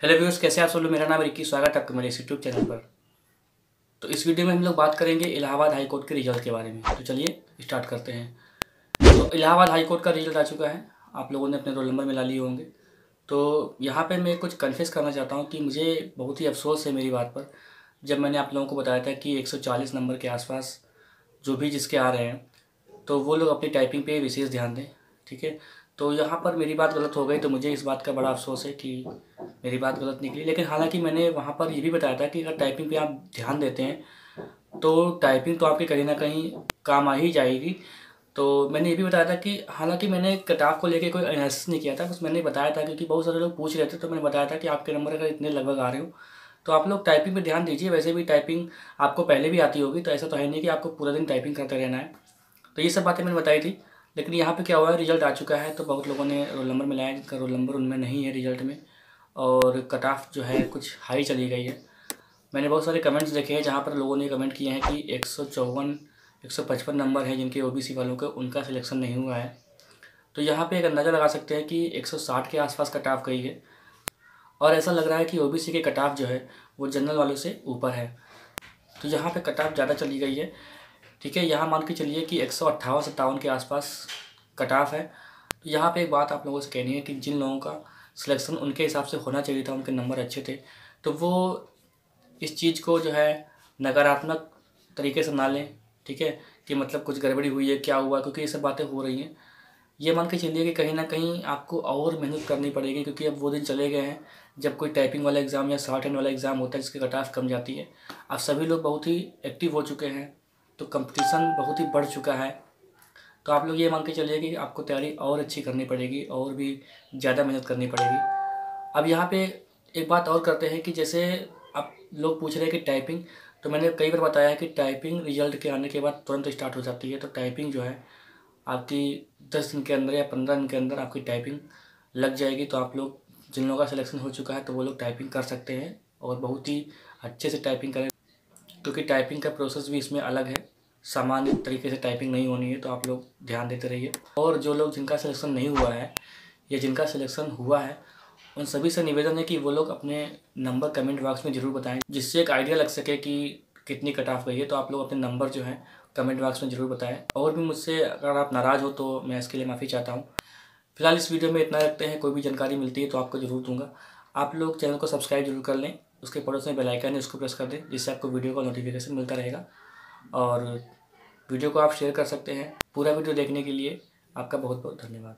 Hello viewers, कैसे आप सब लोग। मेरा नाम रिकी, स्वागत है आपका मेरे इस यूट्यूब चैनल पर। तो इस वीडियो में हम लोग बात करेंगे इलाहाबाद हाई कोर्ट के रिजल्ट के बारे में। तो चलिए स्टार्ट करते हैं। तो इलाहाबाद हाई कोर्ट का रिजल्ट आ चुका है, आप लोगों ने अपने रोल नंबर मिला लिए होंगे। तो यहाँ पे मैं कुछ कन्फेस करना चाहता हूँ कि मुझे बहुत ही अफसोस है मेरी बात पर, जब मैंने आप लोगों को बताया था कि 140 नंबर के आसपास जो भी जिसके आ रहे हैं तो वो लोग अपनी टाइपिंग पे विशेष ध्यान दें। ठीक है, तो यहाँ पर मेरी बात गलत हो गई, तो मुझे इस बात का बड़ा अफसोस है कि मेरी बात गलत निकली। लेकिन हालांकि मैंने वहाँ पर ये भी बताया था कि अगर टाइपिंग पे आप ध्यान देते हैं तो टाइपिंग तो आपकी कहीं ना कहीं काम आ ही जाएगी। तो मैंने ये भी बताया था कि हालांकि मैंने कटाव को लेके कोई एनालिसिस नहीं किया था, बस मैंने बताया था क्योंकि बहुत सारे लोग पूछ रहे थे, तो मैंने बताया था कि आपके नंबर अगर इतने लगभग आ रहे हो तो आप लोग टाइपिंग पे ध्यान दीजिए। वैसे भी टाइपिंग आपको पहले भी आती होगी, तो ऐसा तो है नहीं कि आपको पूरा दिन टाइपिंग करते रहना है। तो ये सब बातें मैंने बताई थी। लेकिन यहाँ पे क्या हुआ है, रिजल्ट आ चुका है, तो बहुत लोगों ने रोल नंबर मिलाया जिनका रोल नंबर उनमें नहीं है रिजल्ट में, और कट ऑफ जो है कुछ हाई चली गई है। मैंने बहुत सारे कमेंट्स देखे हैं जहाँ पर लोगों ने कमेंट किए हैं कि 154 155 नंबर हैं जिनके ओबीसी वालों के, उनका सिलेक्शन नहीं हुआ है। तो यहाँ पे एक अंदाज़ा लगा सकते हैं कि 160 के आसपास कट ऑफ गई है, और ऐसा लग रहा है कि ओबीसी के कट ऑफ जो है वो जनरल वालों से ऊपर है। तो यहाँ पे कट ऑफ ज़्यादा चली गई है। ठीक है, यहाँ मान के चलिए कि 158-57 के आसपास कट ऑफ है। तो यहाँ पे एक बात आप लोगों से कहनी है कि जिन लोगों का सिलेक्शन उनके हिसाब से होना चाहिए था, उनके नंबर अच्छे थे, तो वो इस चीज़ को जो है नकारात्मक तरीके से ना लें। ठीक है, कि मतलब कुछ गड़बड़ी हुई है, क्या हुआ, क्योंकि ये सब बातें हो रही हैं। ये मान के चलिए कि कहीं ना कहीं आपको और मेहनत करनी पड़ेगी, क्योंकि अब वो दिन चले गए हैं जब कोई टाइपिंग वाला एग्ज़ाम या शॉर्ट हैंड वाला एग्ज़ाम होता है जिसकी कट ऑफ कम जाती है। अब सभी लोग बहुत ही एक्टिव हो चुके हैं, तो कंपटीशन बहुत ही बढ़ चुका है। तो आप लोग ये मान के चलिए कि आपको तैयारी और अच्छी करनी पड़ेगी, और भी ज़्यादा मेहनत करनी पड़ेगी। अब यहाँ पे एक बात और करते हैं कि जैसे आप लोग पूछ रहे हैं कि टाइपिंग, तो मैंने कई बार बताया है कि टाइपिंग रिजल्ट के आने के बाद तुरंत स्टार्ट हो जाती है। तो टाइपिंग जो है आपकी 10 दिन के अंदर या 15 दिन के अंदर आपकी टाइपिंग लग जाएगी। तो आप लोग, जिन लोगों का सिलेक्शन हो चुका है, तो वो लोग टाइपिंग कर सकते हैं और बहुत ही अच्छे से टाइपिंग करें, क्योंकि टाइपिंग का प्रोसेस भी इसमें अलग है, सामान्य तरीके से टाइपिंग नहीं होनी है। तो आप लोग ध्यान देते रहिए। और जो लोग, जिनका सिलेक्शन नहीं हुआ है या जिनका सिलेक्शन हुआ है, उन सभी से निवेदन है कि वो लोग अपने नंबर कमेंट बॉक्स में ज़रूर बताएं, जिससे एक आइडिया लग सके कि कितनी कट ऑफ गई है। तो आप लोग अपने नंबर जो है कमेंट बॉक्स में ज़रूर बताएं। और भी मुझसे अगर आप नाराज़ हो तो मैं इसके लिए माफ़ी चाहता हूँ। फिलहाल इस वीडियो में इतना रखते हैं। कोई भी जानकारी मिलती है तो आपको ज़रूर दूंगा। आप लोग चैनल को सब्सक्राइब जरूर कर लें, उसके पड़ोस में बेल आइकन है उसको प्रेस कर दें, जिससे आपको वीडियो का नोटिफिकेशन मिलता रहेगा। और वीडियो को आप शेयर कर सकते हैं। पूरा वीडियो देखने के लिए आपका बहुत बहुत धन्यवाद।